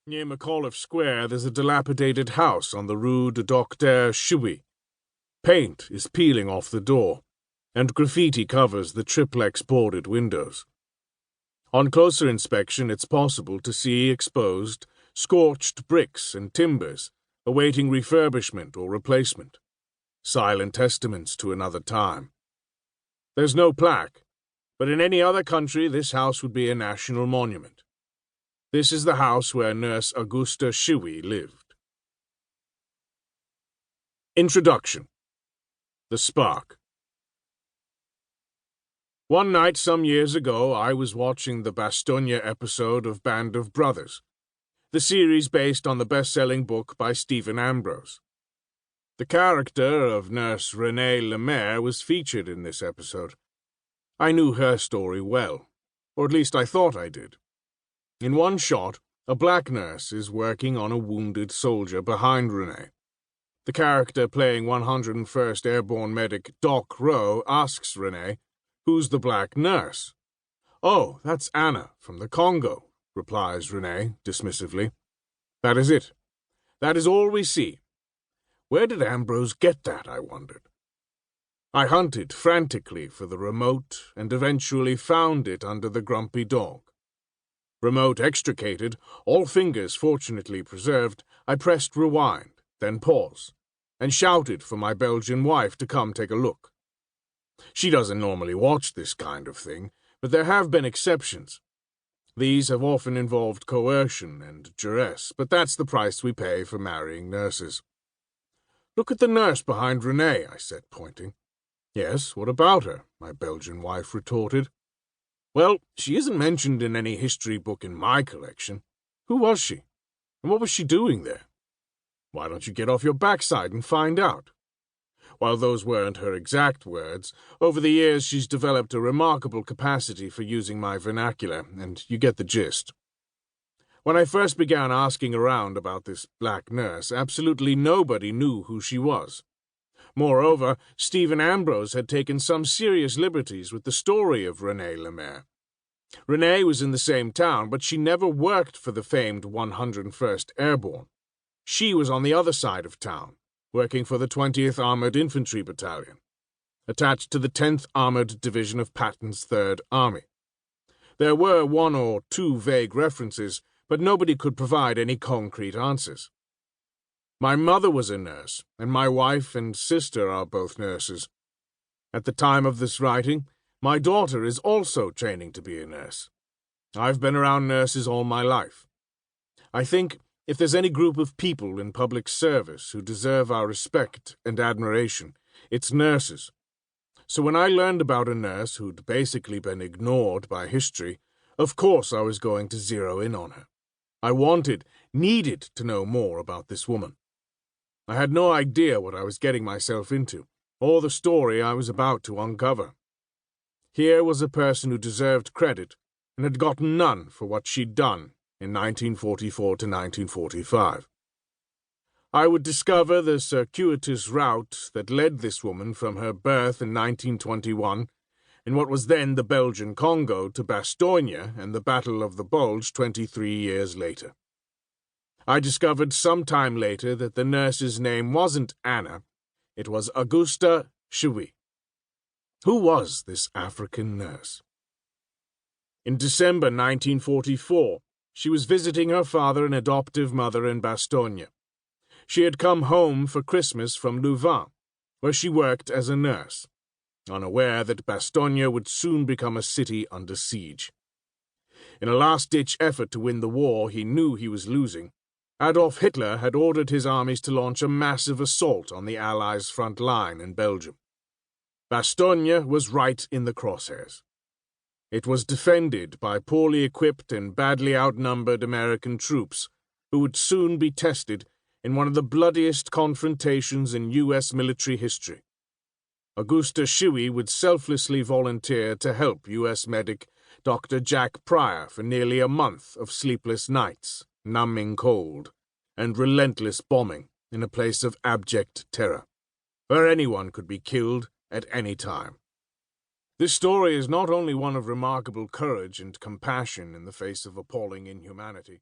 Near McAuliffe Square, there's a dilapidated house on the Rue de Docteur Chiwy. Paint is peeling off the door, and graffiti covers the triplex boarded windows. On closer inspection, it's possible to see exposed, scorched bricks and timbers awaiting refurbishment or replacement, silent testaments to another time. There's no plaque, but in any other country this house would be a national monument. This is the house where nurse Augusta Chiwy lived. Introduction. The Spark. One night some years ago, I was watching the Bastogne episode of Band of Brothers, the series based on the best-selling book by Stephen Ambrose. The character of Nurse Renée Lemaire was featured in this episode. I knew her story well, or at least I thought I did. In one shot, a black nurse is working on a wounded soldier behind Renée. The character playing 101st Airborne medic Doc Rowe asks Renée, "Who's the black nurse?" "Oh, that's Anna from the Congo," replies Renée dismissively. That is it. That is all we see. Where did Ambrose get that, I wondered. I hunted frantically for the remote and eventually found it under the grumpy dog. Remote extricated, all fingers fortunately preserved, I pressed rewind, then pause, and shouted for my Belgian wife to come take a look. She doesn't normally watch this kind of thing, but there have been exceptions. These have often involved coercion and duress, but that's the price we pay for marrying nurses. "Look at the nurse behind Renée," I said, pointing. "Yes, what about her?" my Belgian wife retorted. "Well, she isn't mentioned in any history book in my collection. Who was she? And what was she doing there? Why don't you get off your backside and find out?" While those weren't her exact words, over the years she's developed a remarkable capacity for using my vernacular, and you get the gist. When I first began asking around about this black nurse, absolutely nobody knew who she was. Moreover, Stephen Ambrose had taken some serious liberties with the story of Renée Lemaire. Renée was in the same town, but she never worked for the famed 101st Airborne. She was on the other side of town, working for the 20th Armored Infantry Battalion, attached to the 10th Armored Division of Patton's 3rd Army. There were one or two vague references, but nobody could provide any concrete answers. My mother was a nurse, and my wife and sister are both nurses. At the time of this writing, my daughter is also training to be a nurse. I've been around nurses all my life. I think if there's any group of people in public service who deserve our respect and admiration, it's nurses. So when I learned about a nurse who'd basically been ignored by history, of course I was going to zero in on her. I needed to know more about this woman. I had no idea what I was getting myself into, or the story I was about to uncover. Here was a person who deserved credit and had gotten none for what she'd done in 1944 to 1945. I would discover the circuitous route that led this woman from her birth in 1921, in what was then the Belgian Congo, to Bastogne and the Battle of the Bulge 23 years later. I discovered some time later that the nurse's name wasn't Anna, it was Augusta Chiwy. Who was this African nurse? In December 1944, she was visiting her father and adoptive mother in Bastogne. She had come home for Christmas from Louvain, where she worked as a nurse, unaware that Bastogne would soon become a city under siege. In a last-ditch effort to win the war he knew he was losing, Adolf Hitler had ordered his armies to launch a massive assault on the Allies' front line in Belgium. Bastogne was right in the crosshairs. It was defended by poorly equipped and badly outnumbered American troops, who would soon be tested in one of the bloodiest confrontations in U.S. military history. Augusta Chiwy would selflessly volunteer to help U.S. medic Dr. Jack Pryor for nearly a month of sleepless nights, numbing cold, and relentless bombing in a place of abject terror, where anyone could be killed at any time. This story is not only one of remarkable courage and compassion in the face of appalling inhumanity,